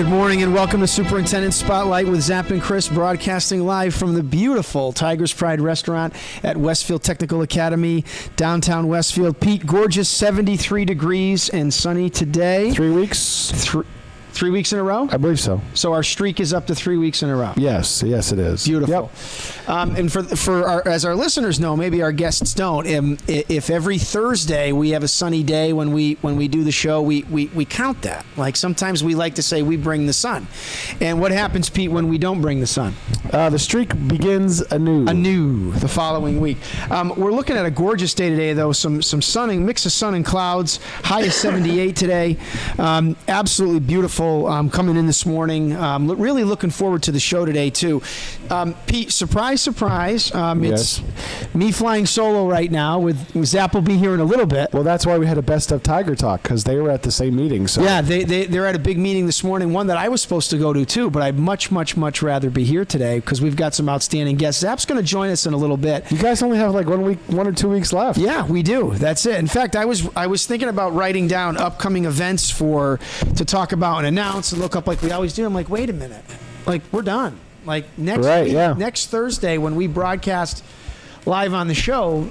Good morning and welcome to Superintendent Spotlight with Zap and Chris, broadcasting live from the beautiful Tiger's Pride restaurant at Westfield Technical Academy, downtown Westfield. Pete, gorgeous 73 degrees and sunny today. 3 weeks? 3 weeks in a row? I believe so. So our streak is up to 3 weeks in a row. Yes, it is. Beautiful. Yep. And for our, as our listeners know, maybe our guests don't. If every Thursday we have a sunny day when we do the show, we count that. Like sometimes we like to say we bring the sun. And what happens, Pete, when we don't bring the sun? The streak begins anew the following week. We're looking at a gorgeous day today, though. Some sunning, mix of sun and clouds. High is 78 today. Absolutely beautiful. Coming in this morning. Really looking forward to the show today, too. Pete, surprise. Yes. It's me flying solo right now. With Zap will be here in a little bit. Well, that's why we had a Best of Tiger Talk, because they were at the same meeting. So. Yeah, they're at a big meeting this morning, one that I was supposed to go to, too, but I'd much rather be here today because we've got some outstanding guests. Zap's going to join us in a little bit. You guys only have like 1 or 2 weeks left. Yeah, we do. That's it. In fact, I was thinking about writing down upcoming events to talk about and announce and look up like we always do. I'm like, wait a minute. Like, we're done. Like, next Thursday when we broadcast live on the show,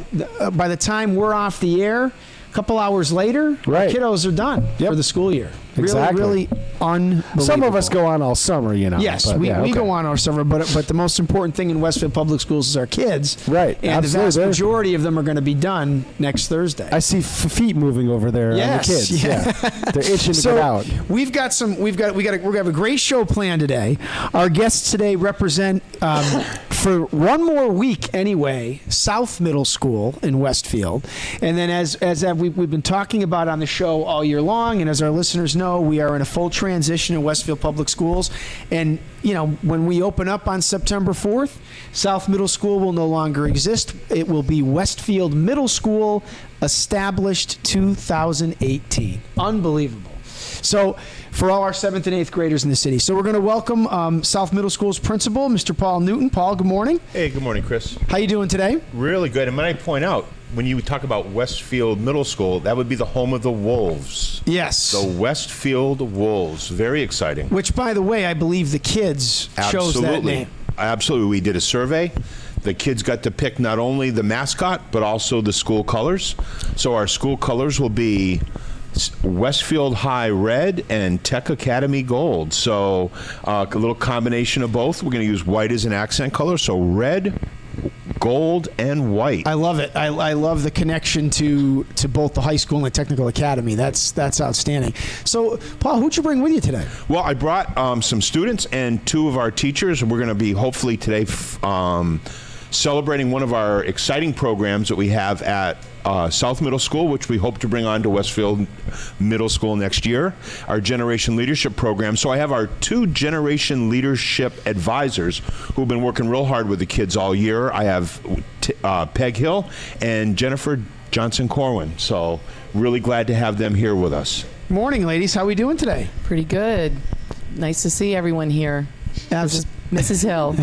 by the time we're off the air, a couple hours later, right. The kiddos are done for the school year. Exactly. Really unbelievable. Some of us go on all summer, you know. Yes, we go on all summer, but the most important thing in Westfield Public Schools is our kids. Right, and absolutely. the vast majority of them are going to be done next Thursday. I see feet moving over there on the kids. Yeah. They're itching to get out. We're going to have a great show planned today. Our guests today represent for one more week anyway, South Middle School in Westfield. And then as we've been talking about on the show all year long, and as our listeners know, we are in a full transition in Westfield Public Schools. And, you know, when we open up on September 4th, South Middle School will no longer exist. It will be Westfield Middle School, established 2018. Unbelievable. So for all our 7th and 8th graders in the city. So we're going to welcome South Middle School's principal, Mr. Paul Newton. Paul, good morning. Hey, good morning, Chris. How you doing today? Really good. And might I point out, when you talk about Westfield Middle School, that would be the home of the Wolves. Yes. The Westfield Wolves. Very exciting. Which, by the way, I believe the kids chose that name. Absolutely. We did a survey. The kids got to pick not only the mascot, but also the school colors. So our school colors will be Westfield High Red and Tech Academy Gold. So a little combination of both. We're going to use white as an accent color. So red, gold, and white. I love it. I love the connection to both the high school and the technical academy. That's outstanding. So, Paul, who'd you bring with you today? Well, I brought some students and 2 of our teachers. We're going to be hopefully today celebrating one of our exciting programs that we have at South Middle School, which we hope to bring on to Westfield Middle School next year, our Generation Leadership Program. So I have our 2 Generation Leadership Advisors who've been working real hard with the kids all year. I have Peg Hill and Jennifer Johnson-Corwin. So really glad to have them here with us. Morning, ladies. How are we doing today? Pretty good. Nice to see everyone here. Mrs. Hill.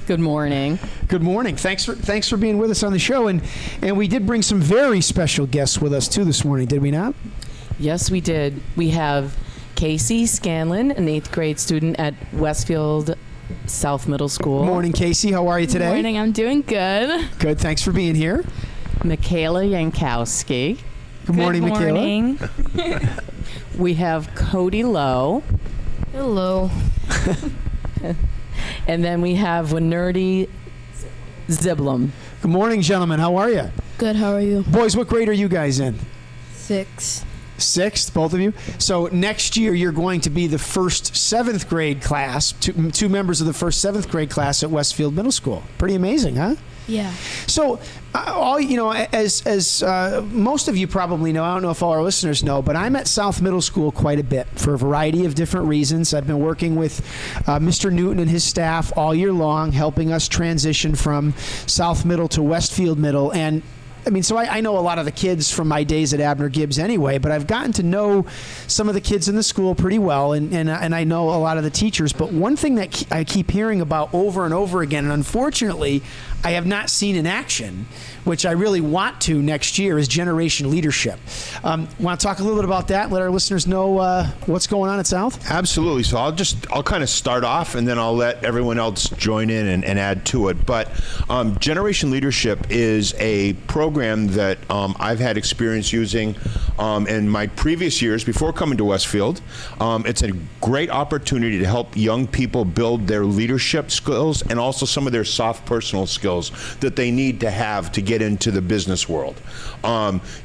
Good morning. Good morning. Thanks for being with us on the show. And we did bring some very special guests with us too this morning, did we not? Yes, we did. We have Casey Scanlon, an 8th grade student at Westfield South Middle School. Morning, Casey. How are you today? Morning. I'm doing good. Good. Thanks for being here. Michaela Yankowski. Good morning, Michaela. We have Cody Lowe. Hello. And then we have Winerdy Ziblum. Good morning, gentlemen. How are you? Good. How are you? Boys, what grade are you guys in? 6. 6th, both of you. So next year you're going to be the first 7th grade class, two members of the first 7th grade class at Westfield Middle School. Pretty amazing, huh? Yeah. So, as most of you probably know, I don't know if all our listeners know, but I'm at South Middle School quite a bit for a variety of different reasons. I've been working with Mr. Newton and his staff all year long, helping us transition from South Middle to Westfield Middle. And So I know a lot of the kids from my days at Abner Gibbs anyway, but I've gotten to know some of the kids in the school pretty well, and I know a lot of the teachers. But one thing that I keep hearing about over and over again, and unfortunately I have not seen in action, which I really want to next year, is generation leadership. Want to talk a little bit about that? Let our listeners know what's going on at South? Absolutely. So I'll kind of start off, and then I'll let everyone else join in and add to it. But Generation Leadership is a program that I've had experience using in my previous years before coming to Westfield. It's a great opportunity to help young people build their leadership skills and also some of their soft personal skills that they need to have to get into the business world.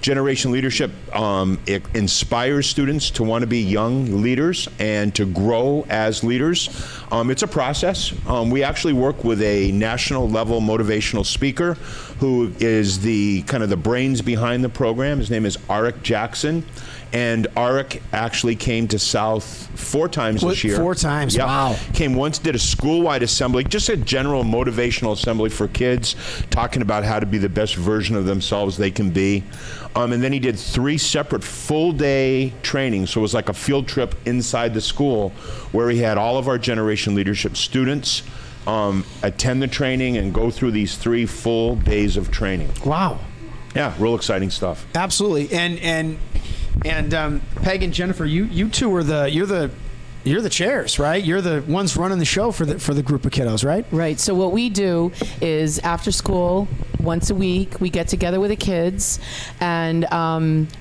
Generation Leadership, it inspires students to want to be young leaders and to grow as leaders. It's a process. We actually work with a national level motivational speaker who is the kind of the brains behind the program. His name is Arik Jackson. And Arik actually came to South 4 times this year. 4 times, Yep. Wow. Came once, did a school-wide assembly, just a general motivational assembly for kids, talking about how to be the best version of themselves they can be. And then he did 3 separate full-day trainings, so it was like a field trip inside the school where he had all of our Generation Leadership students attend the training and go through these 3 full days of training. Wow. Yeah, real exciting stuff. Absolutely. And Peg and Jennifer, you two are you're the chairs, right? You're the ones running the show for the group of kiddos, right? Right. So what we do is after school, once a week, we get together with the kids and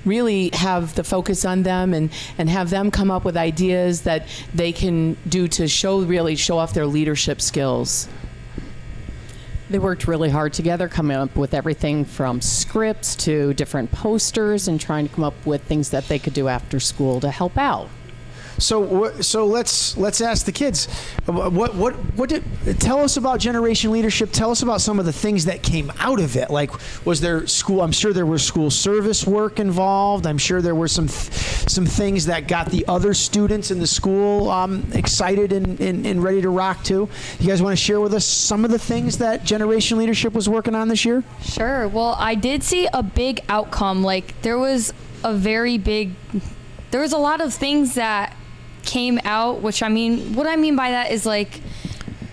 really have the focus on them and have them come up with ideas that they can do to show off their leadership skills. They worked really hard together, coming up with everything from scripts to different posters and trying to come up with things that they could do after school to help out. So let's ask the kids. Tell us about Generation Leadership. Tell us about some of the things that came out of it. Like, was there school? I'm sure there was school service work involved. I'm sure there were some things that got the other students in the school excited and ready to rock too. You guys want to share with us some of the things that Generation Leadership was working on this year? Sure. Well, I did see a big outcome. Like, there was a lot of things that came out, what I mean by that is like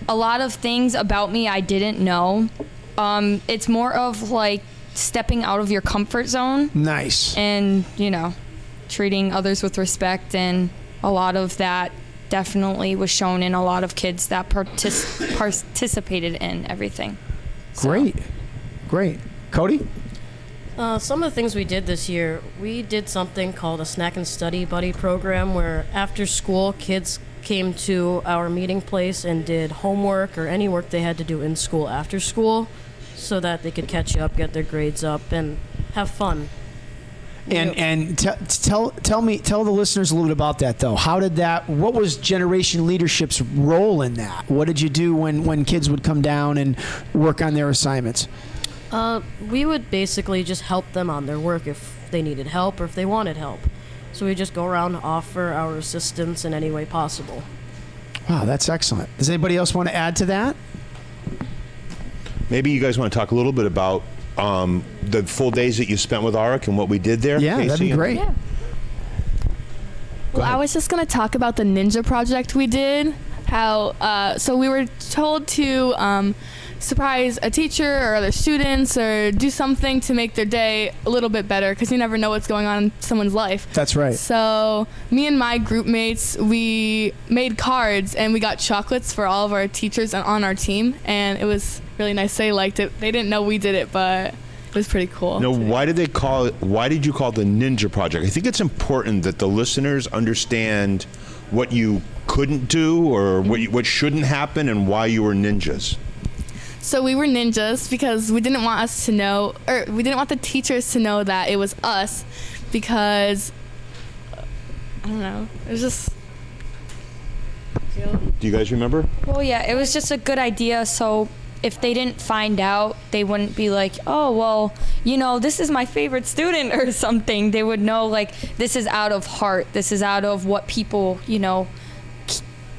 a lot of things about me I didn't know. It's more of like stepping out of your comfort zone. Nice. And, treating others with respect, and a lot of that definitely was shown in a lot of kids that participated in everything. Great. Cody? Some of the things we did this year, we did something called a Snack and Study Buddy program where after school kids came to our meeting place and did homework or any work they had to do in school after school so that they could catch up, get their grades up, and have fun. And tell the listeners a little bit about that though. What was Generation Leadership's role in that? What did you do when kids would come down and work on their assignments? We would basically just help them on their work if they needed help or if they wanted help. So we just go around and offer our assistance in any way possible. Wow, that's excellent. Does anybody else want to add to that? Maybe you guys want to talk a little bit about the full days that you spent with Arik and what we did there? Yeah, Casey? that'd be great. Yeah. Well, I was just going to talk about the ninja project we did. So we were told to surprise a teacher or other students or do something to make their day a little bit better, because you never know what's going on in someone's life. That's right. So me and my group mates, we made cards and we got chocolates for all of our teachers on our team, and it was really nice. They liked it. They didn't know we did it, but it was pretty cool. Now, why did you call it the Ninja Project? I think it's important that the listeners understand what you couldn't do or what shouldn't happen and why you were ninjas. So we were ninjas because we didn't want the teachers to know that it was us, because I don't know, it was just. Do you guys remember? Well, yeah, it was just a good idea. So if they didn't find out, they wouldn't be like, oh, well, this is my favorite student or something. They would know, like, this is out of heart. This is out of what people,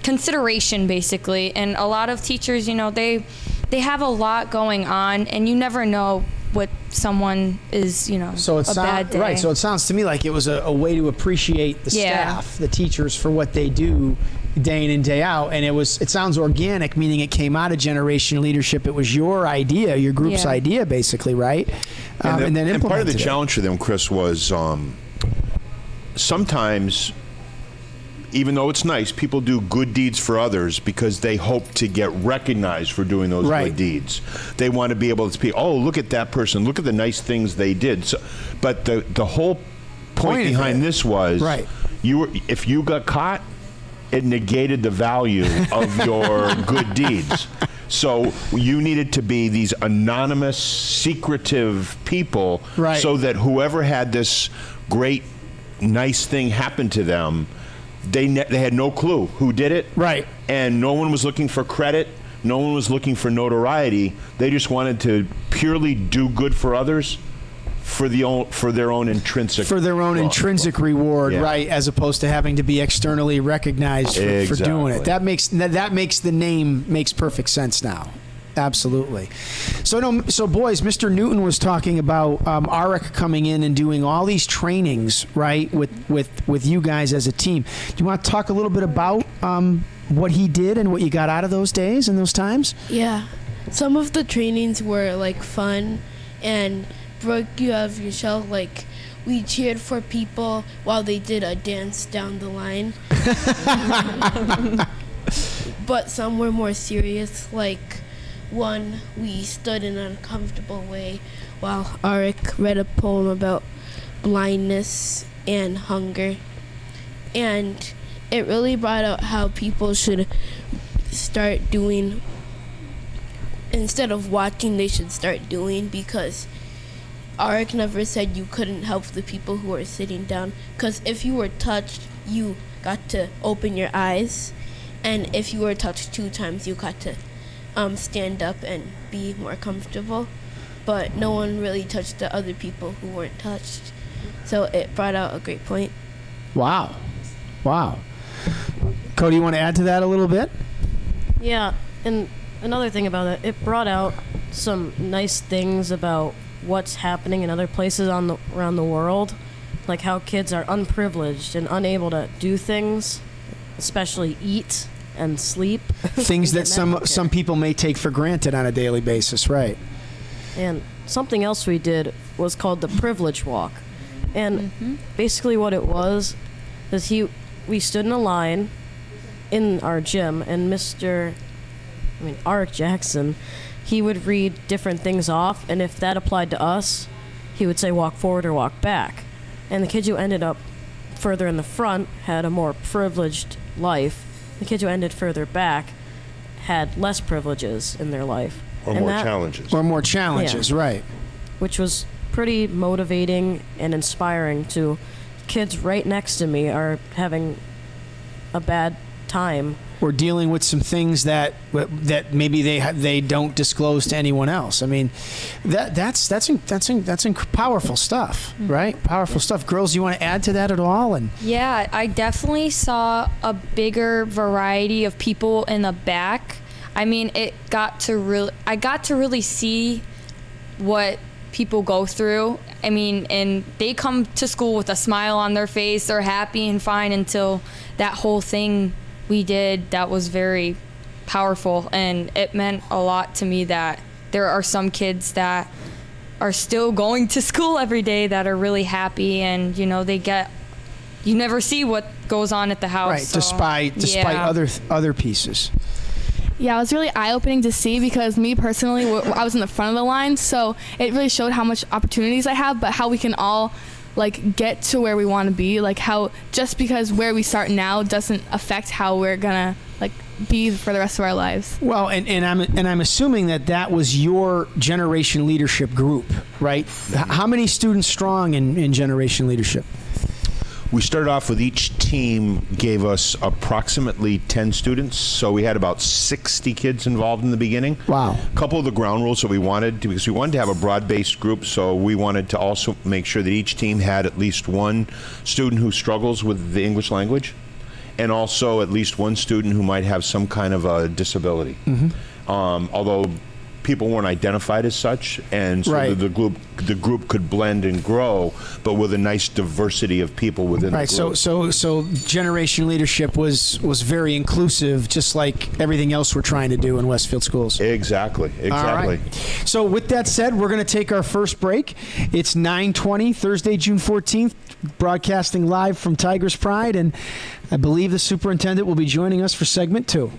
consideration, basically. And a lot of teachers, they have a lot going on, and you never know what someone is, So it a bad day. right. So it sounds to me like it was a way to appreciate the staff, the teachers, for what they do day in and day out. And it sounds organic, meaning it came out of Generation Leadership. It was your idea, your group's idea, basically, right? And then and part of the implemented it. challenge for them, Chris, was sometimes, even though it's nice, people do good deeds for others because they hope to get recognized for doing those good deeds. They want to be able to speak, oh, look at that person, look at the nice things they did. So, but the whole point behind this was, if you got caught, it negated the value of your good deeds. So you needed to be these anonymous, secretive people, so that whoever had this great, nice thing happen to them, they had no clue who did it. Right. And no one was looking for credit. No one was looking for notoriety. They just wanted to purely do good for others for their own intrinsic reward, right, as opposed to having to be externally recognized for doing it. That makes the name makes perfect sense now. Absolutely. So boys, Mr. Newton was talking about Arik coming in and doing all these trainings, right, with you guys as a team. Do you want to talk a little bit about what he did and what you got out of those days and those times? Yeah. Some of the trainings were like fun and broke you out of your shell. Like, we cheered for people while they did a dance down the line. But some were more serious, like one, we stood in an uncomfortable way while Arik read a poem about blindness and hunger. And it really brought out how people should start doing, instead of watching, they should start doing, because Arik never said you couldn't help the people who were sitting down, because if you were touched, you got to open your eyes, and if you were touched 2 times, you got to stand up and be more comfortable. But no one really touched the other people who weren't touched, so it brought out a great point. Wow. Cody, you want to add to that a little bit? Yeah, and another thing about it, it brought out some nice things about what's happening in other places around the world, like how kids are unprivileged and unable to do things, especially eat and sleep. Things that some people may take for granted on a daily basis, right? And something else we did was called the Privilege Walk. And basically what it was is we stood in a line in our gym, and Arik Jackson, he would read different things off, and if that applied to us, he would say walk forward or walk back. And the kids who ended up further in the front had a more privileged life. The kids who ended further back had less privileges in their life. Or more challenges, right. Which was pretty motivating and inspiring to kids right next to me are having a bad time. Or dealing with some things that maybe they don't disclose to anyone else. I mean, that's powerful stuff, right? Powerful stuff. Girls, you want to add to that at all? And yeah, I definitely saw a bigger variety of people in the back. I mean, I got to really see what people go through. I mean, and they come to school with a smile on their face. They're happy and fine until that whole thing we did that was very powerful, and it meant a lot to me that there are some kids that are still going to school every day that are really happy, and you never see what goes on at the house, right? So, despite other pieces. Yeah, it was really eye-opening to see, because me personally, I was in the front of the line, so it really showed how much opportunities I have, but how we can all get to where we want to be, how just because where we start now doesn't affect how we're gonna be for the rest of our lives. Well, and I'm assuming that was your Generation Leadership group, right? How many students strong in Generation Leadership? We started off with each team gave us approximately 10 students, so we had about 60 kids involved in the beginning. Wow. A couple of the ground rules that we wanted to, because we wanted to have a broad-based group, so we wanted to also make sure that each team had at least one student who struggles with the English language, and also at least one student who might have some kind of a disability. Although people weren't identified as such, and so Right. the group could blend and grow, but with a nice diversity of people within Right. the group. So generation leadership was very inclusive, just like everything else we're trying to do in Westfield schools. Exactly. All right. So with that said, we're going to take our first break. It's 9:20, Thursday, June 14th, broadcasting live from Tigers Pride, and I believe the superintendent will be joining us for segment 2.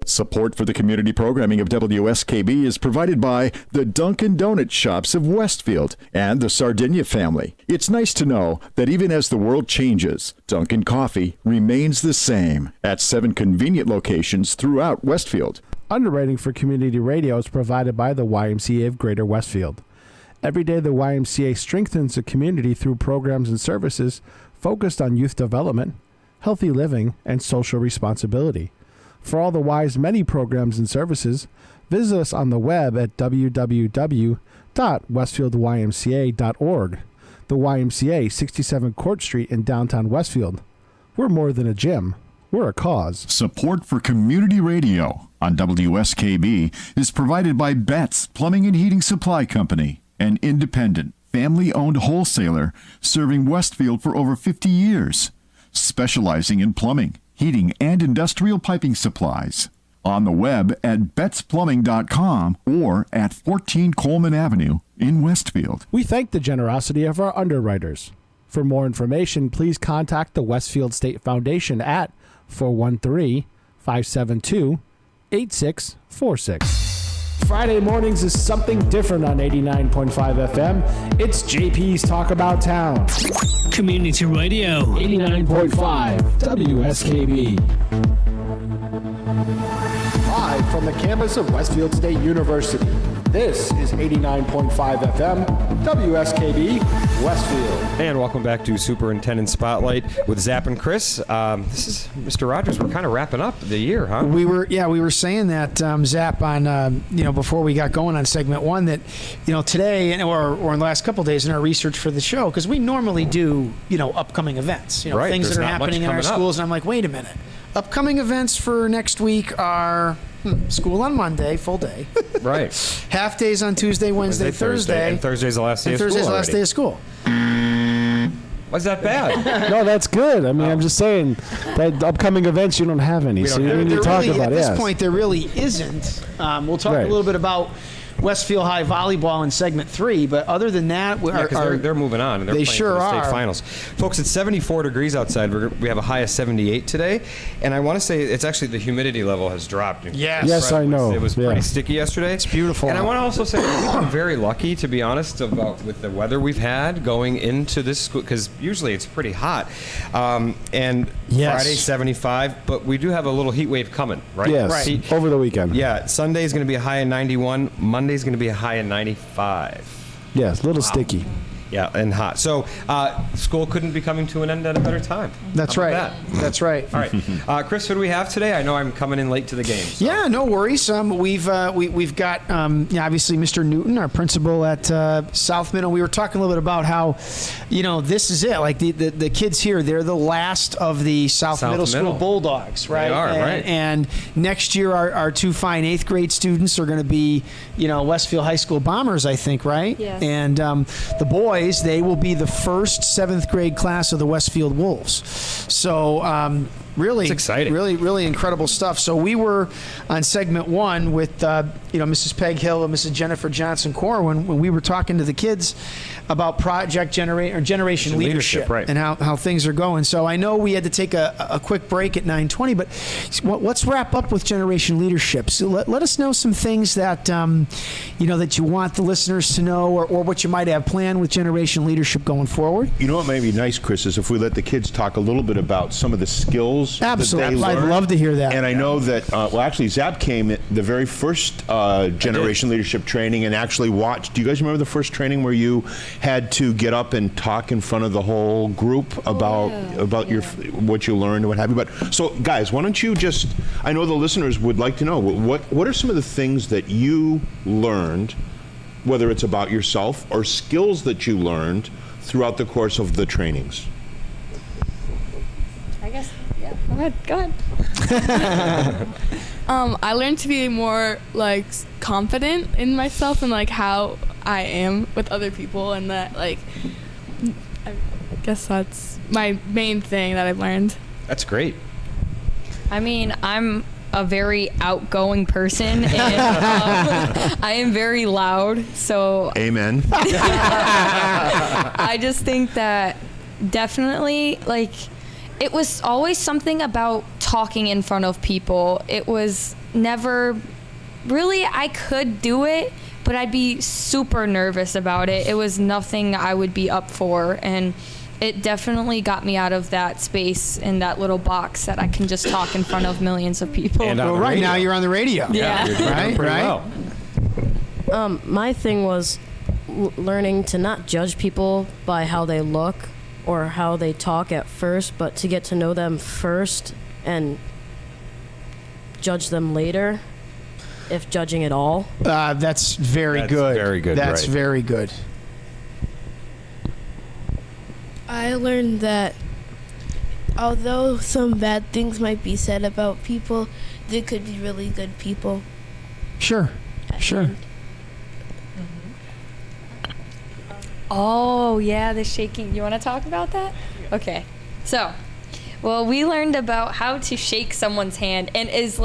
Support for the community programming of WSKB is provided by the Dunkin' Donut Shops of Westfield and the Sardinia family. It's nice to know that even as the world changes, Dunkin' Coffee remains the same at 7 convenient locations throughout Westfield. Underwriting for community radio is provided by the YMCA of Greater Westfield. Every day, the YMCA strengthens the community through programs and services focused on youth development, healthy living, and social responsibility. For all the Y's many programs and services, visit us on the web at www.westfieldymca.org. The YMCA, 67 Court Street in downtown Westfield. We're more than a gym. We're a cause. Support for community radio on WSKB is provided by Betts Plumbing and Heating Supply Company, an independent, family-owned wholesaler serving Westfield for over 50 years, specializing in plumbing, heating, and industrial piping supplies. On the web at betsplumbing.com or at 14 Coleman Avenue in Westfield. We thank the generosity of our underwriters. For more information, please contact the Westfield State Foundation at 413-572-8646. Friday mornings is something different on 89.5 FM. It's JP's Talk About Town. Community Radio. 89.5 WSKB. Live from the campus of Westfield State University. This is 89.5 FM, WSKB, Westfield. And welcome back to Superintendent Spotlight with Zap and Chris. This is Mr. Rogers. We're kind of wrapping up the year, huh? We were saying that, Zap, on before we got going on segment one, that today or in the last couple of days in our research for the show, because we normally do upcoming events, Right. things There's that are not much happening in our coming up. schools, and I'm like, wait a minute, upcoming events for next week are school on Monday, full day. Right. Half days on Tuesday, Wednesday, Thursday. And Thursday's the last day And of Thursday's school the last day of school. Was that bad? No, that's good. I mean, I'm just saying that upcoming events, you don't have any. So you There need to talk really, about at it. this point, there really isn't. We'll talk Right. a little bit about Westfield High volleyball in segment 3, but other than that, They're moving on. And they're they playing sure for the are. state finals. Folks, it's 74 degrees outside. We have a high of 78 today. And I want to say it's actually the humidity level has dropped. Yes. Yes, I know. It was Yeah. pretty sticky yesterday. It's beautiful And I out. want to also say that we've been very lucky, to be honest, with the weather we've had going into this school, because usually it's pretty hot. And Yes. Friday, 75, but we do have a little heat wave coming, right? Yes, Heat- over the weekend. Yeah, Sunday's going to be a high of 91. Monday's going to be a high of 95. Yes, a little sticky. Yeah, and hot. So school couldn't be coming to an end at a better time. That's How right. about that? That's right. All right, Chris, who do we have today? I know I'm coming in late to the game. So. Yeah, no worries. We've got obviously Mr. Newton, our principal at South Middle. We were talking a little bit about how this is it. Like the kids here, they're the last of the South Middle School Bulldogs, right? They are, right. And next year, our two fine 8th grade students are going to be Westfield High School Bombers, I think, right? Yes. And the boys, they will be the first 7th grade class of the Westfield Wolves. So really, It's exciting. Really, really incredible stuff. So we were on segment 1 with Mrs. Peg Hill and Mrs. Jennifer Johnson Corwin when we were talking to the kids about Generation Leadership, right. and how things are going. So I know we had to take a quick break at 9:20, but let's wrap up with Generation Leadership. So let us know some things that that you want the listeners to know, or what you might have planned with Generation Leadership going forward. You know what may be nice, Chris, is if we let the kids talk a little bit about some of the skills Absolutely. that they I'd learned. love to hear that. And I know that, actually, Zap came at the very first Generation Leadership training and actually watched. Do you guys remember the first training where you had to get up and talk in front of the whole group about what you learned and what have you? But so, guys, why don't you just? I know the listeners would like to know what are some of the things that you learned, whether it's about yourself or skills that you learned throughout the course of the trainings. I guess, yeah. Go ahead. I learned to be more confident in myself and how I am with other people, and that I guess that's my main thing that I've learned. That's great. I mean, I'm a very outgoing person, and I am very loud, so Amen. I just think that definitely, it was always something about talking in front of people. It was never really, I could do it, but I'd be super nervous about it. It was nothing I would be up for, and it definitely got me out of that space in that little box that I can just talk in front of millions of people. And Well, right now you're on the radio. Yeah. You're doing Right, pretty right. well. My thing was learning to not judge people by how they look or how they talk at first, but to get to know them first and judge them later, if judging at all. That's very That's good. very good, That's right. very good. I learned that although some bad things might be said about people, there could be really good people. Sure. Sure. Oh, yeah, the shaking. You want to talk about that? Okay. So, well, we learned about how to shake someone's hand, and is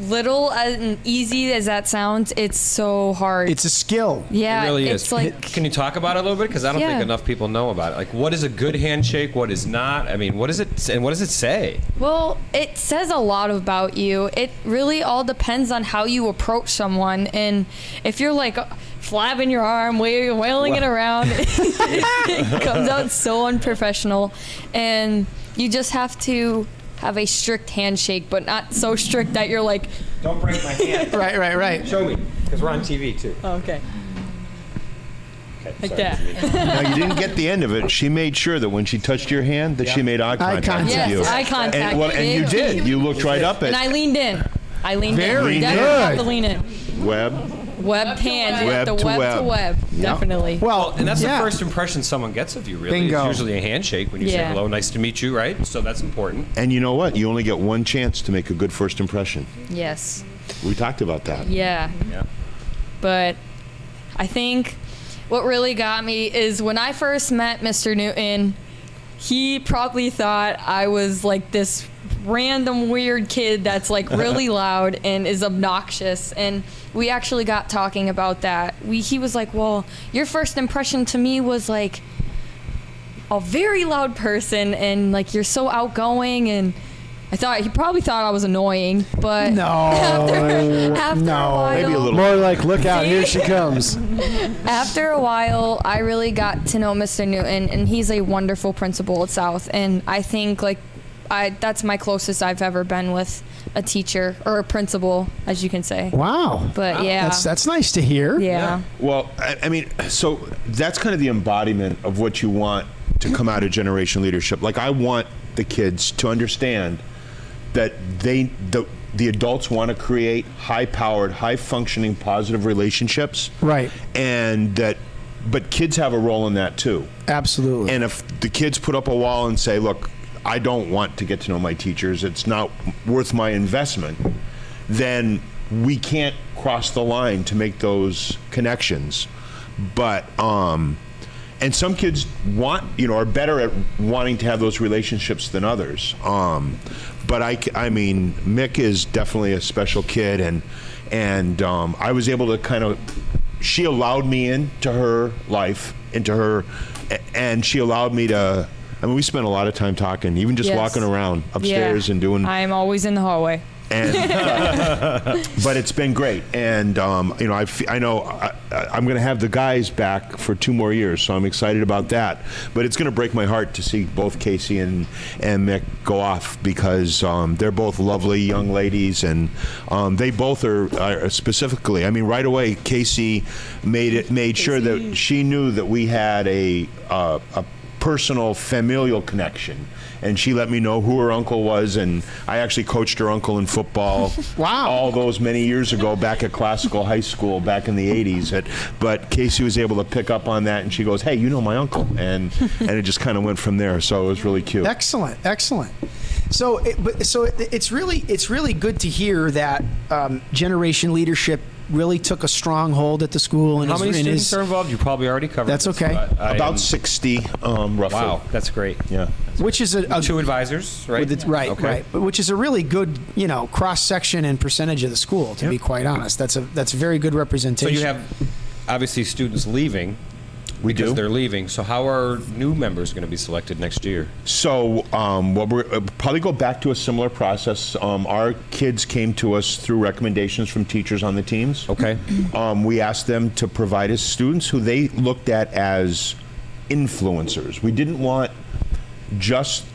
little and easy as that sounds, it's so hard. It's a skill. Yeah, It really it's is. like Can you talk about it a little bit? Because I don't Yeah. think enough people know about it. Like, what is a good handshake? What is not? I mean, what is it? And what does it say? Well, it says a lot about you. It really all depends on how you approach someone. And if you're like flapping your arm, wailing it around, it comes out so unprofessional. And you just have to have a strict handshake, but not so strict that you're like, Don't break my hand. Right. Show me, because we're on TV too. okay. Okay, Like sorry. that. Now, you didn't get the end of it. She made sure that when she touched your hand, that she made eye contact contact. with Yes, you. eye contact. And, well, and you did. You looked right up And at I leaned in. Very Definitely have good. to lean in. Web. Webbed hand. You have Web to to web web. to web. Definitely. Well, And that's yeah. the first impression someone gets of you, really. Bingo. It's usually a handshake when you say Yeah. hello, nice to meet you, right? So that's important. And you know what? You only get one chance to make a good first impression. Yes. We talked about that. Yeah. Yeah. But I think what really got me is when I first met Mr. Newton, he probably thought I was like this random weird kid that's like really loud and is obnoxious. And we actually got talking about that. He was like, well, your first impression to me was like a very loud person and like you're so outgoing. And he probably thought I was annoying, but No. after No. a while, Maybe a little. More like, look out, here she comes. after a while, I really got to know Mr. Newton, and he's a wonderful principal at South. And I think that's my closest I've ever been with a teacher or a principal, as you can say. Wow. But yeah, That's nice to hear. yeah. Well, I mean, so that's kind of the embodiment of what you want to come out of Generation Leadership. Like, I want the kids to understand that the adults want to create high-powered, high-functioning, positive relationships. Right. And but kids have a role in that too. Absolutely. And if the kids put up a wall and say, look, I don't want to get to know my teachers, it's not worth my investment, then we can't cross the line to make those connections. But and some kids are better at wanting to have those relationships than others. But I mean, Mick is definitely a special kid, and I was able to she allowed me into her life, and she allowed me to. I mean, we spent a lot of time talking, even just Yes. walking around upstairs and doing. I'm always in the hallway. And, but it's been great, and I know I'm going to have the guys back for 2 more years, so I'm excited about that. But it's going to break my heart to see both Casey and Mick go off, because they're both lovely young ladies, and they both are specifically. I mean, right away, Casey made sure that she knew that we had a personal familial connection, and she let me know who her uncle was, and I actually coached her uncle in football. Wow. All those many years ago back at Classical High School back in the 80s. But Casey was able to pick up on that, and she goes, hey, you know my uncle, and it just kind of went from there, so it was really cute. Excellent. So it's really good to hear that Generation Leadership really took a strong hold at the school. And How many and students are involved? You probably already covered That's this, okay. but I am- About 60 roughly. Wow, that's great. Yeah. which is a 2 advisors, right? right, Okay. right, but which is a really good cross section and percentage of the school. To be quite honest, that's a very good So representation. you have obviously students leaving. We because do. they're leaving. So how are new members going to be selected next year? So what we're probably go back to a similar process. Our kids came to us through recommendations from teachers on the teams. Okay. We asked them to provide us students who they looked at as influencers. We didn't want just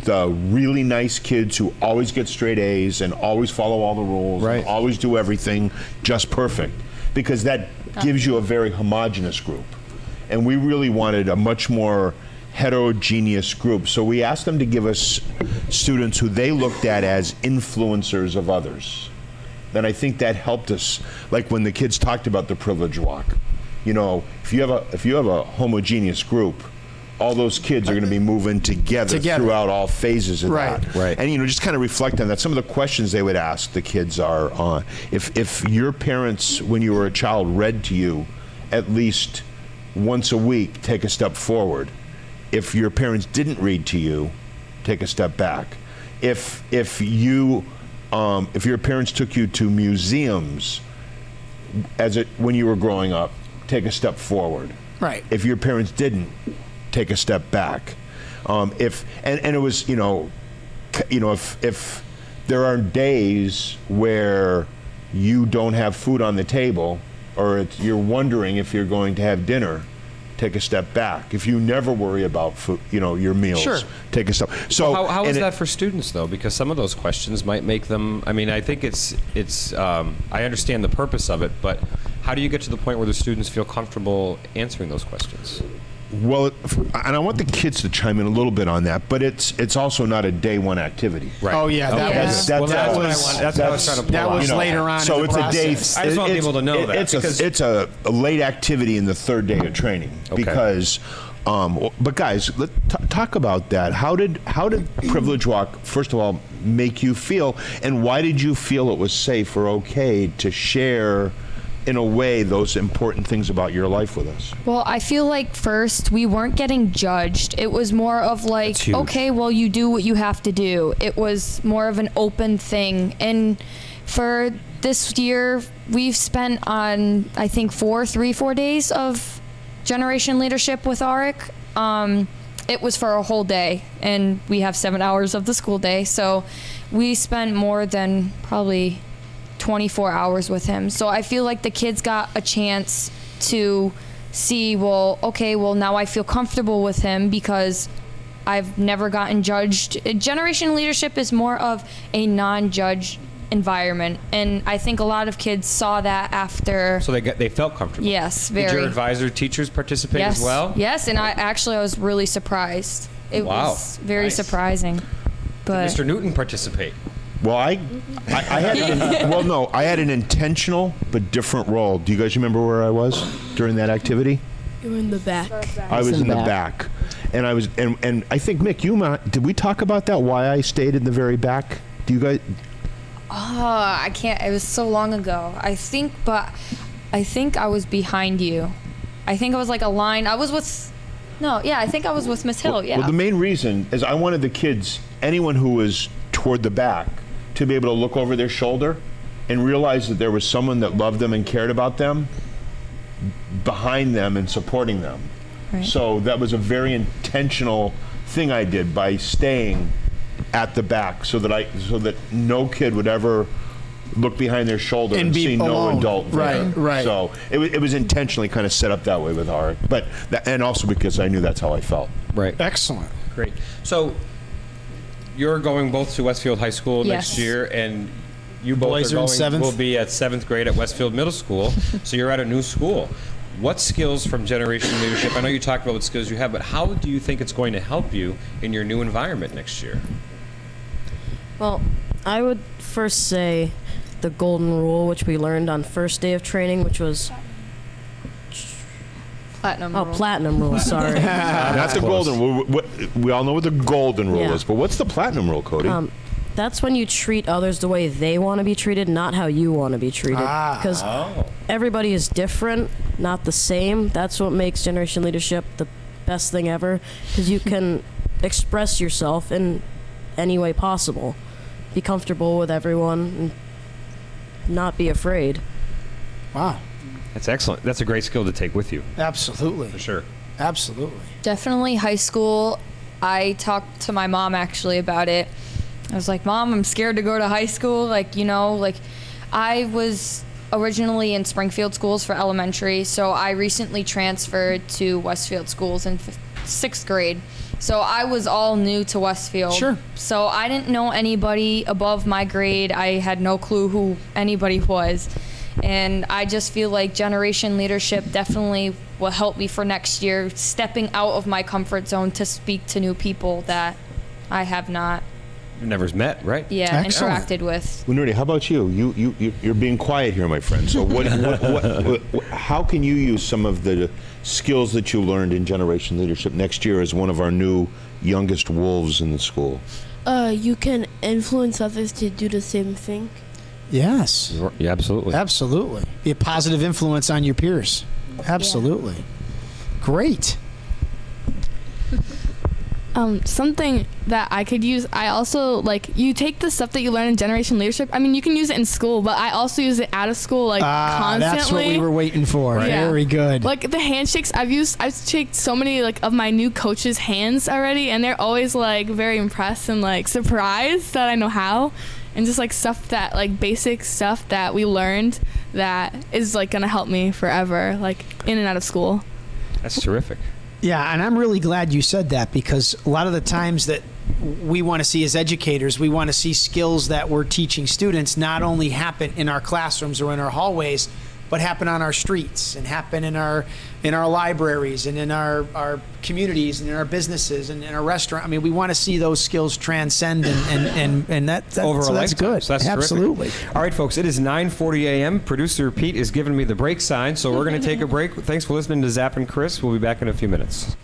the really nice kids who always get straight A's and always follow all the rules, Right. and always do everything just perfect, because that gives you a very homogenous group. And we really wanted a much more heterogeneous group. So we asked them to give us students who they looked at as influencers of others. And I think that helped us. Like when the kids talked about the privilege walk, if you have a homogeneous group, all those kids are going to be moving together throughout all phases of that. Right. And just kind of reflect on that. Some of the questions they would ask the kids are, if your parents, when you were a child, read to you at least once a week, take a step forward. If your parents didn't read to you, take a step back. If you if your parents took you to museums when you were growing up, take a step forward. Right. If your parents didn't, take a step back. If it was, if there are days where you don't have food on the table, or you're wondering if you're going to have dinner, take a step back. If you never worry about food, your meals, Sure. take a step. So how is that for students though? Because some of those questions might make them. I mean, I think it's. I understand the purpose of it, but how do you get to the point where the students feel comfortable answering those questions? Well, and I want the kids to chime in a little bit on that, but it's also not a day one activity. Right. Oh yeah, that was That's what I was trying to pull that out. was later on. So in the it's a day. process. I just want people to know that, It's a late activity in the third day of training because. But guys, talk about that. How did Privilege Walk, first of all, make you feel, and why did you feel it was safe or okay to share, in a way, those important things about your life with us? Well, I feel like first we weren't getting judged. It was more of like, okay, well, you do what you have to do. It was more of an open thing. And for this year, we've spent on, I think, 4 days of Generation Leadership with Arik. It was for a whole day, and we have 7 hours of the school day. So we spent more than probably 24 hours with him. So I feel like the kids got a chance to see, well, okay, well, now I feel comfortable with him because I've never gotten judged. Generation Leadership is more of a non-judge environment, and I think a lot of kids saw that after. So they felt comfortable. Yes, very. Did your advisor teachers participate as well? Yes, and I was really surprised. It was very surprising. But Did Mr. Newton participate? Well, I had an intentional but different role. Do you guys remember where I was during that activity? You were in the back. I was in the back, and I was, and I think Mick, did we talk about that? Why I stayed in the very back? Do you guys? I can't. It was so long ago. I think I was behind you. I think I was like a line. I think I was with Miss Hill. Yeah. Well, the main reason is I wanted the kids, anyone who was toward the back, to be able to look over their shoulder and realize that there was someone that loved them and cared about them behind them and supporting them. Right. So that was a very intentional thing I did by staying at the back so that no kid would ever look behind their shoulder and see alone. no adult there. Right. So it was intentionally kind of set up that way with Arik, and also because I knew that's how I felt. Right. Excellent. Great. So you're going both to Westfield High School Yes. next year, and you both Boys are in seventh. will be at 7th grade at Westfield Middle School. So you're at a new school. What skills from Generation Leadership? I know you talked about what skills you have, but how do you think it's going to help you in your new environment next year? Well, I would first say the golden rule, which we learned on first day of training, which was Platinum rule. platinum rule. Sorry. Not the golden rule. We all know what the golden rule Yeah. is, but what's the platinum rule, Cody? That's when you treat others the way they want to be treated, not how you want to be treated. Because everybody is different, not the same. That's what makes Generation Leadership the best thing ever, because you can express yourself in any way possible. Be comfortable with everyone and not be afraid. Wow. That's excellent. That's a great skill to take with you. Absolutely. For sure. Absolutely. Definitely high school. I talked to my mom actually about it. I was like, Mom, I'm scared to go to high school. I was originally in Springfield schools for elementary, so I recently transferred to Westfield schools in 6th grade. So I was all new to Westfield. Sure. So I didn't know anybody above my grade. I had no clue who anybody was. And I just feel like Generation Leadership definitely will help me for next year, stepping out of my comfort zone to speak to new people that I have not Never met, right? Excellent. interacted with. Winry, how about you? You're being quiet here, my friend. So how can you use some of the skills that you learned in Generation Leadership next year as one of our new youngest wolves in the school? You can influence others to do the same thing. Yes. Yeah, absolutely. Absolutely. Be a positive influence on your peers. Absolutely. Great. Something that I could use, I also, like, you take the stuff that you learn in generation leadership. I mean, you can use it in school, but I also use it out of school, like, constantly. That's what we were waiting for. Right. Yeah. Very good. Like, the handshakes, I've shaked so many, like, of my new coaches' hands already, and they're always, like, very impressed and, like, surprised that I know how. And just, like, stuff that, like, basic stuff that we learned that is, like, going to help me forever, like, in and out of school. That's terrific. Yeah, and I'm really glad you said that, because a lot of the times that we want to see as educators, we want to see skills that we're teaching students not only happen in our classrooms or in our hallways, but happen on our streets and happen in our libraries and in our communities and in our businesses and in our restaurant. I mean, we want to see those skills transcend and that's Over so a that's lifetime. good. So that's absolutely. Terrific. All right, folks, it is 9:40 a.m. Producer Pete is giving me the break sign, so we're going to take a break. Thanks for listening to Zap and Chris. We'll be back in a few minutes.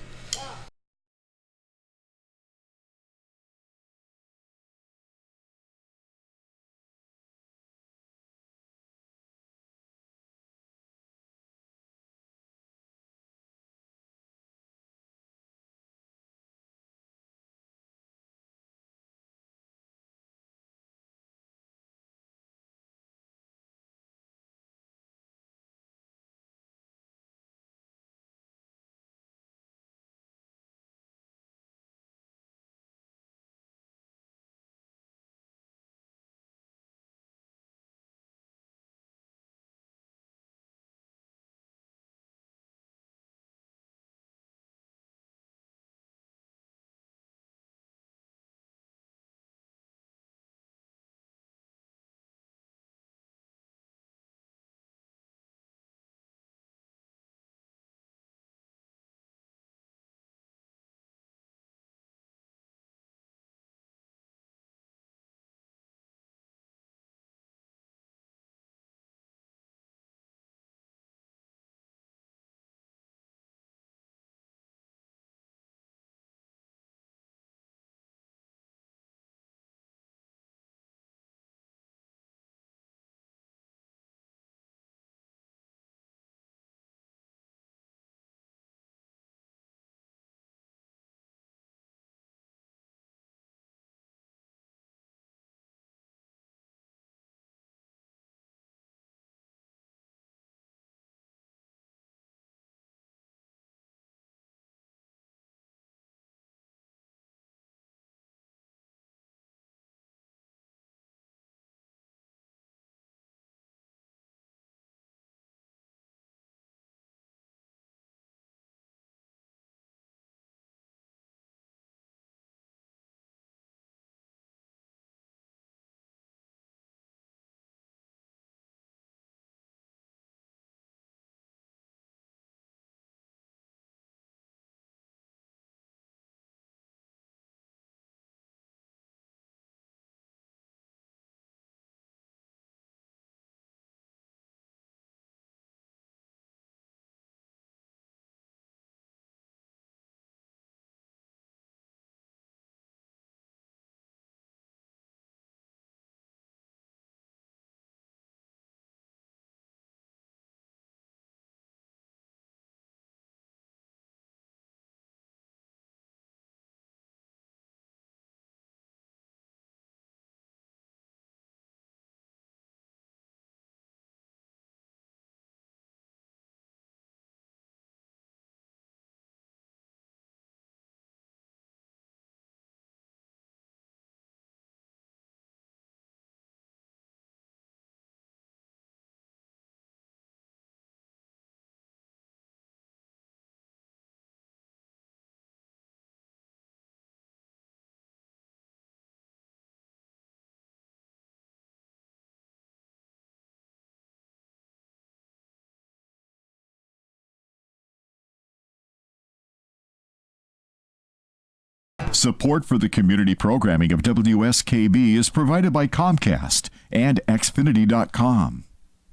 Support for the community programming of WSKB is provided by Comcast and Xfinity.com,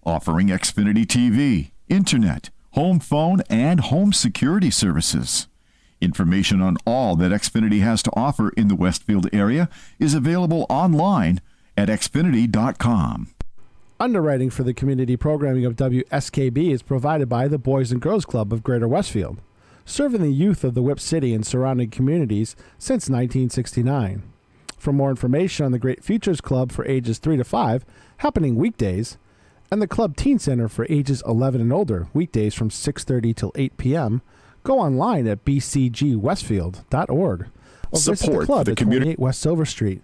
offering Xfinity TV, Internet, home phone, and home security services. Information on all that Xfinity has to offer in the Westfield area is available online at Xfinity.com. Underwriting for the community programming of WSKB is provided by the Boys and Girls Club of Greater Westfield. serving the youth of the Whip City and surrounding communities since 1969. For more information on the Great Futures Club for ages 3 to 5, happening weekdays, and the Club Teen Center for ages 11 and older, weekdays from 6:30 till 8 p.m., go online at bcgwestfield.org or visit the Support club the at community. 28 West Silver Street.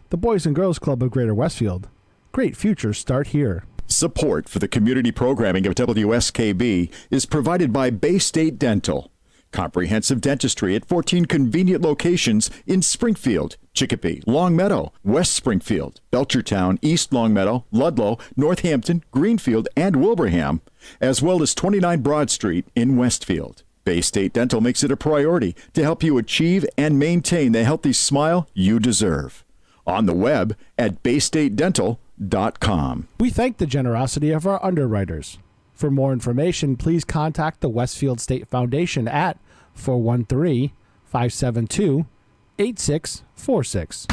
The Boys and Girls Club of Greater Westfield. Great futures start here. Support for the community programming of WSKB is provided by Bay State Dental. Comprehensive dentistry at 14 convenient locations in Springfield, Chicopee, Longmeadow, West Springfield, Belchertown, East Longmeadow, Ludlow, Northampton, Greenfield, and Wilbraham, as well as 29 Broad Street in Westfield. Bay State Dental makes it a priority to help you achieve and maintain the healthy smile you deserve. On the web at baystatedental.com. We thank the generosity of our underwriters. For more information, please contact the Westfield State Foundation at 413-572-8646.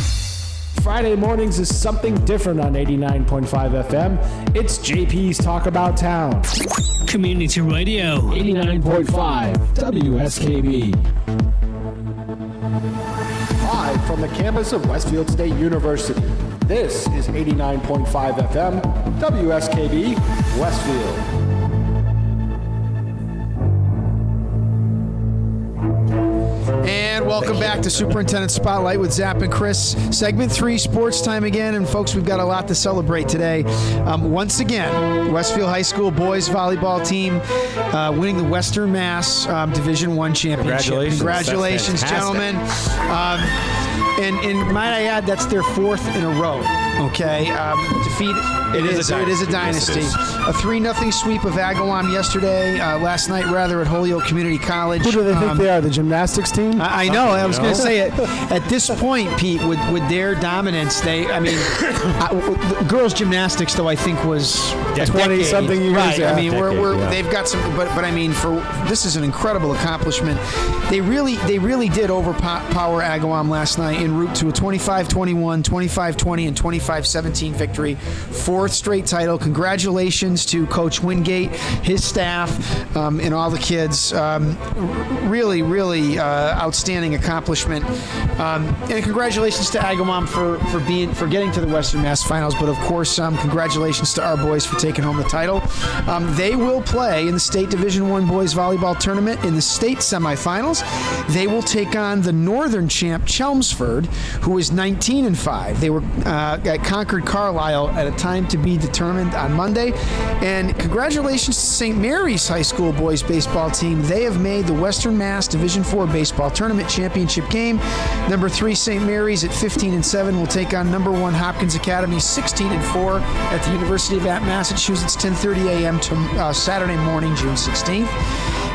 Friday mornings is something different on 89.5 FM. It's JP's Talk About Town. Community Radio. 89.5 WSKB. Live from the campus of Westfield State University. This is 89.5 FM WSKB Westfield. And welcome back to Superintendent Spotlight with Zap and Chris. Segment 3, sports time again. And folks, we've got a lot to celebrate today. Once again, Westfield High School boys volleyball team winning the Western Mass Division I championship. Congratulations, gentlemen. And might I add, that's their 4th in a row. Okay, defeat. It is a dynasty. A 3-0 sweep of Agawam yesterday, last night rather, at Holyoke Community College. Who do they think they are? The gymnastics team? I know. I was going to say it. At this point, Pete, with their dominance, girls gymnastics, though, I think was 20-something years. Right. Yeah. I mean, they've got some, but I mean, this is an incredible accomplishment. They really did overpower Agawam last night en route to a 25-21, 25-20, and 25-17 victory. 4th straight title. Congratulations to Coach Wingate, his staff, and all the kids. Really outstanding accomplishment. And congratulations to Agawam for getting to the Western Mass Finals. But of course, congratulations to our boys for taking home the title. They will play in the State Division I Boys Volleyball Tournament in the state semifinals. They will take on the Northern champ Chelmsford, who is 19-5. They were conquered Carlisle at a time to be determined on Monday. And congratulations to St. Mary's High School boys baseball team. They have made the Western Mass Division IV baseball tournament championship game. Number 3 St. Mary's at 15-7 will take on number 1 Hopkins Academy 16-4 at the University of Massachusetts, 10:30 a.m. to Saturday morning, June 16th.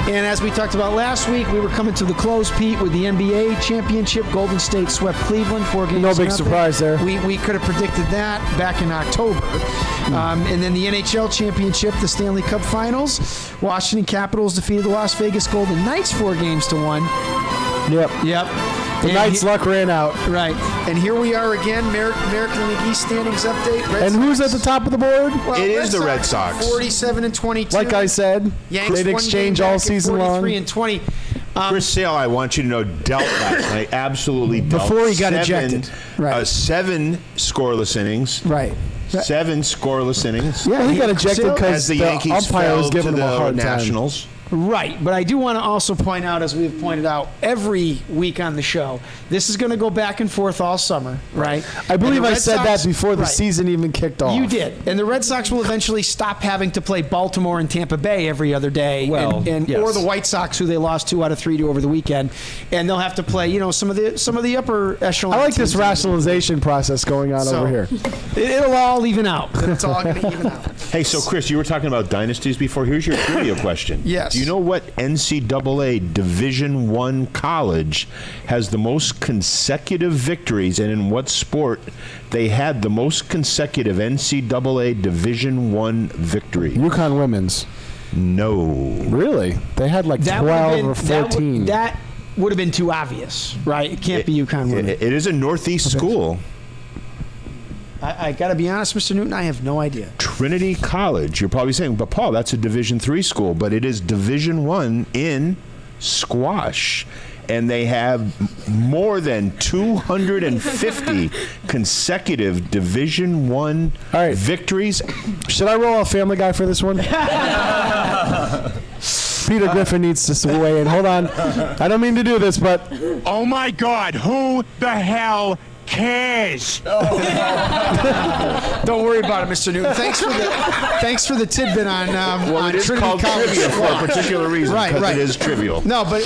And as we talked about last week, we were coming to the close, Pete, with the NBA championship. Golden State swept Cleveland 4 games. No big surprise there. We could have predicted that back in October. And then the NHL championship, the Stanley Cup Finals. Washington Capitals defeated the Las Vegas Golden Knights 4-1. Yep. The Knights' luck ran out. Right. And here we are again, American League East standings update. And who's at the top of the board? Well, it is the Red Sox. 47-22. Like I said, Yanks they'd exchange all season long. 43-20. Chris Sale, I want you to know, dealt last night. Absolutely dealt. Before he got ejected. Right. 7 scoreless innings. Right. 7 scoreless innings. Yeah, he got ejected because the Yankees umpire was fell giving to him a the hard time. Nationals. Right, but I do want to also point out, as we've pointed out every week on the show, this is going to go back and forth all summer, right? I believe I said Sox, that before the right. season even kicked off. You did. And the Red Sox will eventually stop having to play Baltimore and Tampa Bay every other day. Well, yes. Or the White Sox, who they lost 2 out of 3 to over the weekend. And they'll have to play, some of the upper echelon. I like this teams. rationalization process going on over here. It'll all even out. It's all going to even out. Hey, so Chris, you were talking about dynasties before. Here's your trivia question. Yes. Do you know what NCAA Division I college has the most consecutive victories, and in what sport they had the most consecutive NCAA Division I victories? UConn women's. No. Really? They had like 12 or 14. That would have been too obvious, right? It can't be UConn women. It is a Northeast school. I got to be honest, Mr. Newton, I have no idea. Trinity College. You're probably saying, but Paul, that's a Division III school, but it is Division I in squash. And they have more than 250 consecutive Division I victories. Should I roll a Family Guy for this one? Peter Griffin needs to weigh in. Hold on. I don't mean to do this, but... Oh, my God. Who the hell cares? Don't worry about it, Mr. Newton. Thanks for the tidbit on Well, it is Trinity called College trivia for a particular reason, Right, because right. it is trivial. But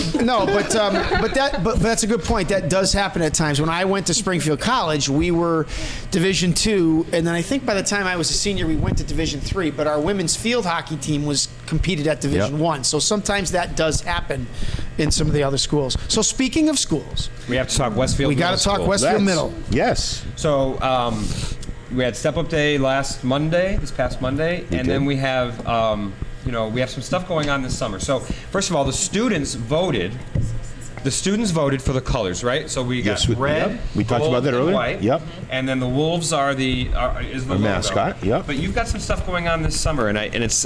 that's a good point. That does happen at times. When I went to Springfield College, we were Division II, and then I think by the time I was a senior, we went to Division III. But our women's field hockey team was competed at Division I. So sometimes that does happen in some of the other schools. So speaking of schools, We have to talk Westfield. we got to talk Westfield Middle. Yes. So we had Step Up Day this past Monday, and then we have we have some stuff going on this summer. So first of all, the students voted. The students voted for the colors, right? So we got red. Yep. We talked gold, about that and earlier. White. Yep. And then the wolves is the logo. mascot. Yep. But you've got some stuff going on this summer, and it's.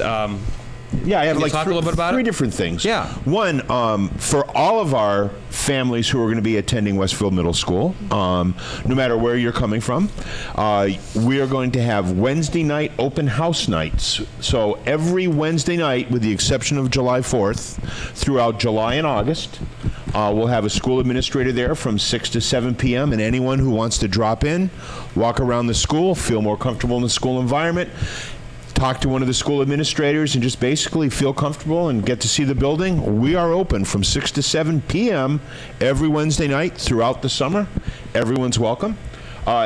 Yeah, I have Can you like talk a little bit about three it? different things. Yeah. One, for all of our families who are going to be attending Westfield Middle School, no matter where you're coming from, we are going to have Wednesday night open house nights. So every Wednesday night, with the exception of July 4th, throughout July and August, we'll have a school administrator there from 6 to 7 p.m. And anyone who wants to drop in, walk around the school, feel more comfortable in the school environment, talk to one of the school administrators, and just basically feel comfortable and get to see the building. We are open from 6 to 7 p.m. every Wednesday night throughout the summer. Everyone's welcome.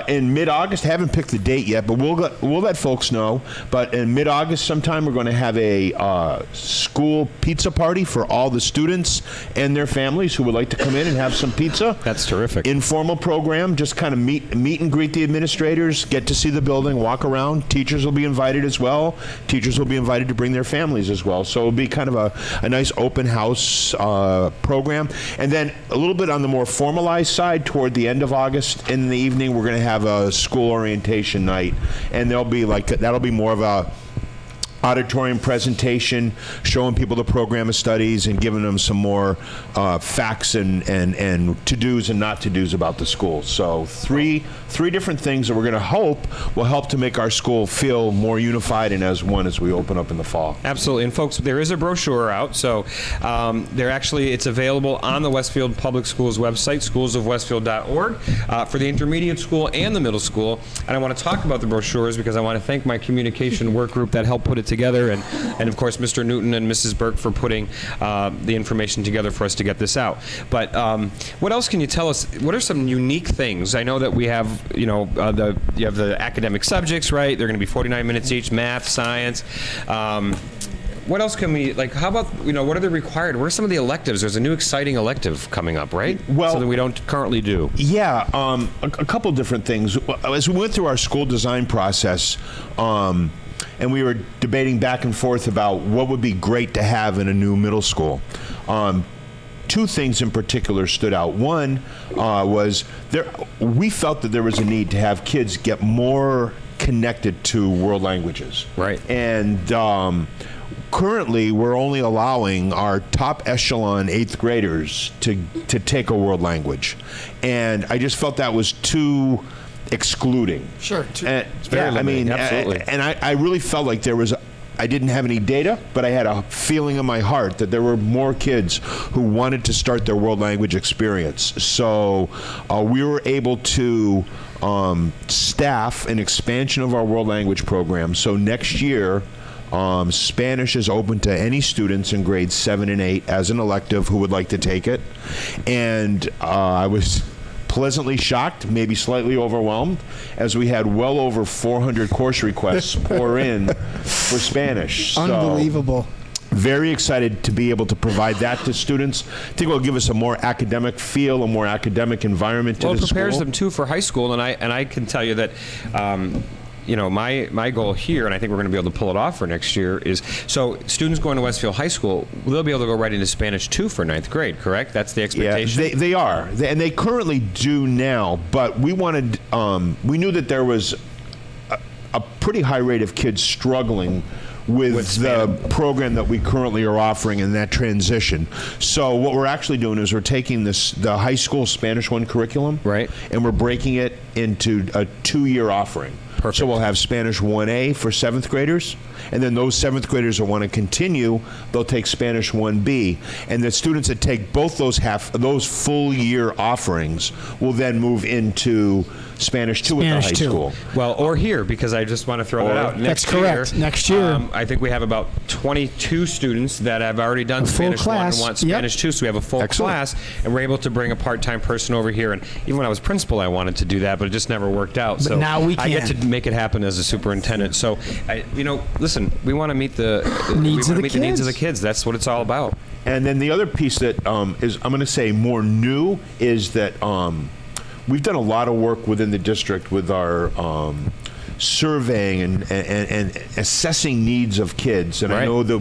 In mid-August, haven't picked the date yet, but we'll let folks know. But in mid-August sometime, we're going to have a school pizza party for all the students and their families who would like to come in and have some pizza. That's terrific. Informal program, just kind of meet and greet the administrators, get to see the building, walk around. Teachers will be invited as well. Teachers will be invited to bring their families as well. So it'll be kind of a nice open house program. And then a little bit on the more formalized side, toward the end of August in the evening, we're going to have a school orientation night, and that'll be more of a auditorium presentation showing people the program of studies and giving them some more facts and to-dos and not to-dos about the school. So three different things that we're going to hope will help to make our school feel more unified and as one as we open up in the fall. Absolutely. And folks, there is a brochure out. So it's available on the Westfield Public Schools website, schoolsofwestfield.org, for the intermediate school and the middle school. And I want to talk about the brochures because I want to thank my communication work group that helped put it together, and of course Mr. Newton and Mrs. Burke for putting the information together for us to get this out. But what else can you tell us? What are some unique things? I know that we have, you have the academic subjects, right? They're going to be 49 minutes each: math, science. What else can we, how about, what are they required? What are some of the electives? There's a new exciting elective coming up, right? Well, something we don't currently do. Yeah, a couple different things. As we went through our school design process, and we were debating back and forth about what would be great to have in a new middle school. Two things in particular stood out. One was we felt that there was a need to have kids get more connected to world languages. Right. And currently, we're only allowing our top echelon 8th graders to take a world language. And I just felt that was too excluding. Sure. It's very limiting, absolutely. And I really felt like I didn't have any data, but I had a feeling in my heart that there were more kids who wanted to start their world language experience. So we were able to staff an expansion of our world language program. So next year, Spanish is open to any students in grades 7 and 8 as an elective who would like to take it. And I was pleasantly shocked, maybe slightly overwhelmed, as we had well over 400 course requests pour in for Spanish. Unbelievable. So, very excited to be able to provide that to students. I think it will give us a more academic feel, a more academic environment to the school. Well, it prepares them too for high school, and I can tell you that my goal here, and I think we're going to be able to pull it off for next year, is so students going to Westfield High School, they'll be able to go right into Spanish 2 for 9th grade, correct? That's the expectation? Yeah, they are. And they currently do now, but we wanted, we knew that there was a pretty high rate of kids struggling with the program that we currently are offering in that transition. So what we're actually doing is we're taking the high school Spanish 1 curriculum, right, and we're breaking it into a 2-year offering. Perfect. So we'll have Spanish 1A for 7th graders, and then those 7th graders that want to continue, they'll take Spanish 1B. And the students that take both those full year offerings will then move into Spanish 2 at the high school. Well, or here, because I just want to throw that out. That's correct. Next year. I think we have about 22 students that have already done Spanish 1 and want Spanish 2, so we have a full class, and we're able to bring a part-time person over here. And even when I was principal, I wanted to do that, but it just never worked out. But so now we can. I get to make it happen as a superintendent. So, listen, we want to meet the needs of the kids. That's what it's all about. And then the other piece that is, I'm going to say, more new is that we've done a lot of work within the district with our surveying and assessing needs of kids. And I know that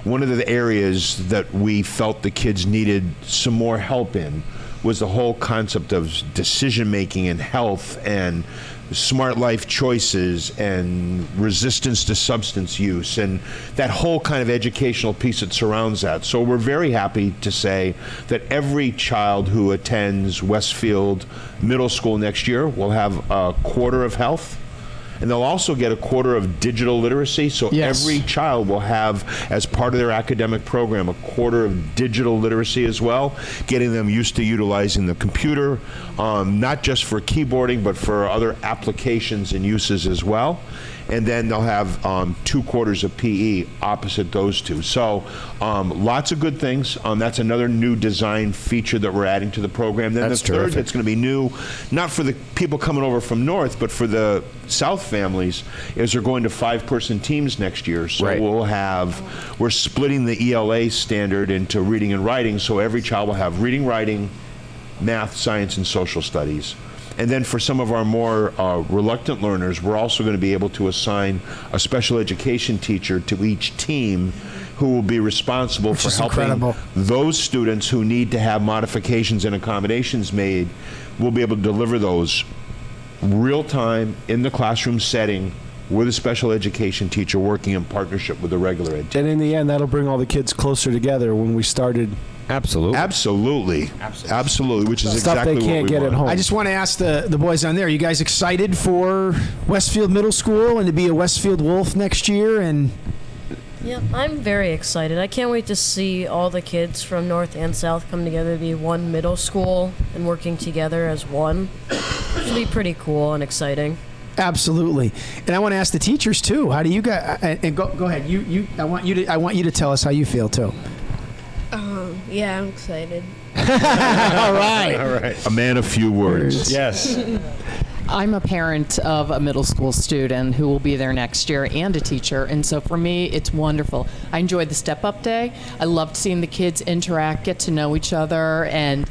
one of the areas that we felt the kids needed some more help in was the whole concept of decision making and health and smart life choices and resistance to substance use and that whole kind of educational piece that surrounds that. So we're very happy to say that every child who attends Westfield Middle School next year will have a quarter of health. And they'll also get a quarter of digital literacy. So every child will have, as part of their academic program, a quarter of digital literacy as well, getting them used to utilizing the computer, not just for keyboarding, but for other applications and uses as well. And then they'll have 2 quarters of PE opposite those two. So lots of good things. That's another new design feature that we're adding to the program. Then the third that's going to be new, not for the people coming over from North, but for the South families, is they're going to 5-person teams next year. So we're splitting the ELA standard into reading and writing. So every child will have reading, writing, math, science, and social studies. And then for some of our more reluctant learners, we're also going to be able to assign a special education teacher to each team who will be responsible for helping those students who need to have modifications and accommodations made. We'll be able to deliver those real time in the classroom setting with a special education teacher working in partnership with a regular ed teacher. And in the end, that'll bring all the kids closer together. When we started, Absolutely. Which is stuff exactly they can't what we get want. at home. I just want to ask the boys on there, you guys excited for Westfield Middle School and to be a Westfield Wolf next year? And yeah, I'm very excited. I can't wait to see all the kids from North and South come together to be one middle school and working together as one. It should be pretty cool and exciting. Absolutely. And I want to ask the teachers too. How do you guys? And go ahead. I want you to tell us how you feel too. Yeah, I'm excited. All right. A man of few words. Yes. I'm a parent of a middle school student who will be there next year and a teacher. And so for me, it's wonderful. I enjoyed the step-up day. I loved seeing the kids interact, get to know each other, and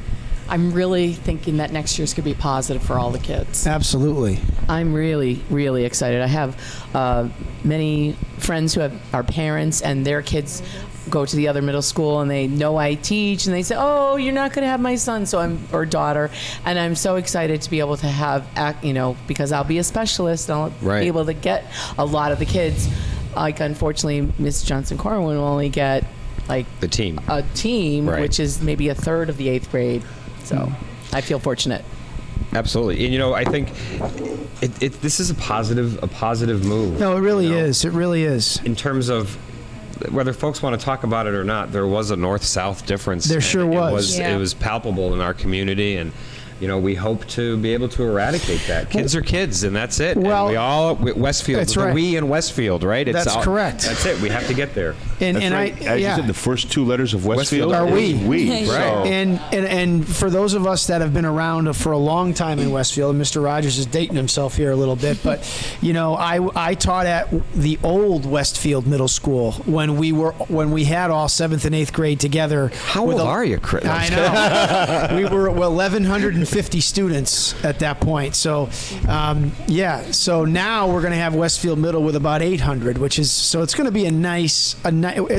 I'm really thinking that next year's going to be positive for all the kids. Absolutely. I'm really, really excited. I have many friends who are parents, and their kids go to the other middle school, and they know I teach, and they say, "Oh, you're not going to have my son," or daughter, and I'm so excited to be able to have, because I'll be a specialist, and I'll be able to get a lot of the kids. Like, unfortunately, Miss Johnson Corwin will only get a team, which is maybe a third of the 8th grade. So I feel fortunate. Absolutely. And I think this is a positive move. No, it really is. It really is. In terms of whether folks want to talk about it or not, there was a north-south difference. There sure was. It was palpable in our community, and we hope to be able to eradicate that. Kids are kids, and that's it. Well, and we all Westfield. That's right. We in Westfield, right? That's correct. That's it. We have to get there. And right. As you said, the first 2 letters of Westfield are we. Right. So. And for those of us that have been around for a long time in Westfield, and Mr. Rogers is dating himself here a little bit, but I taught at the old Westfield Middle School when we had all 7th and 8th grade together. How old are you, Chris? I know. We were 1,150 250 students at that point. So, so now we're going to have Westfield Middle with about 800, which is, so it's going to be a nice,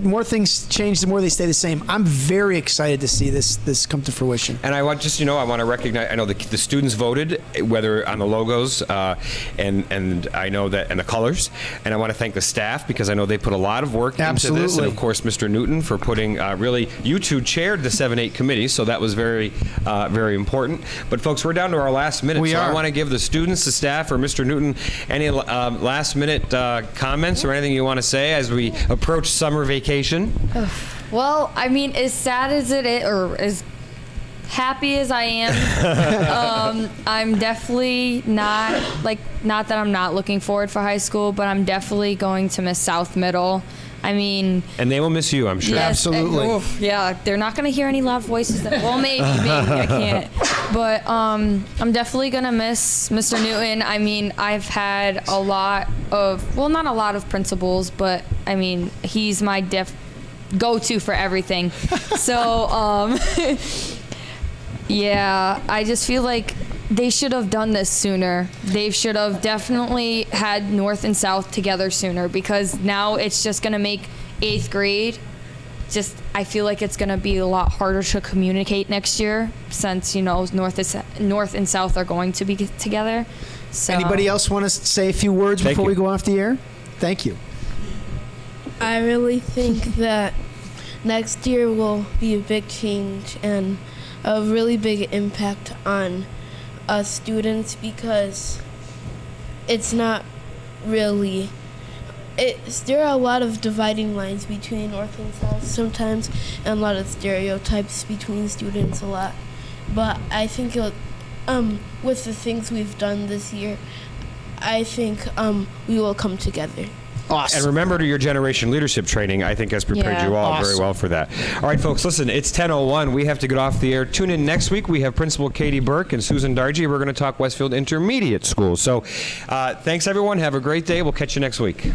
more things change, the more they stay the same. I'm very excited to see this come to fruition. And I want I want to recognize, I know the students voted, whether on the logos, and I know that, and the colors, and I want to thank the staff because I know they put a lot of work into this, and of course Mr. Newton for putting, really, you two chaired the 7-8 committee, so that was very, very important. But folks, we're down to our last minute, I want to give the students, the staff, or Mr. Newton any last minute comments or anything you want to say as we approach summer vacation. Well, I mean, as sad as it is, or as happy as I am, I'm definitely not that I'm not looking forward for high school, but I'm definitely going to miss South Middle. I mean, and they will miss you, I'm sure. Yes, Absolutely. Yeah, they're not going to hear any loud voices. Well, maybe I can't. But I'm definitely going to miss Mr. Newton. I mean, I've had a lot of, well, not a lot of principals, but I mean, he's my go-to for everything. So, yeah, I just feel like they should have done this sooner. They should have definitely had North and South together sooner, because now it's just going to make 8th grade I feel like it's going to be a lot harder to communicate next year, since, North and South are going to be together. So. Anybody else want to say a few words before we go off the air? Thank you. I really think that next year will be a big change and a really big impact on us students, because it's not really, there are a lot of dividing lines between North and South sometimes, and a lot of stereotypes between students a lot. But I think with the things we've done this year, I think we will come together. Awesome. And remember, to your generation leadership training, I think has prepared you all very well for that. All right, folks, listen, it's 10:01. We have to get off the air. Tune in next week. We have Principal Katie Burke and Susan Dargy. We're going to talk Westfield Intermediate School. So thanks, everyone. Have a great day. We'll catch you next week.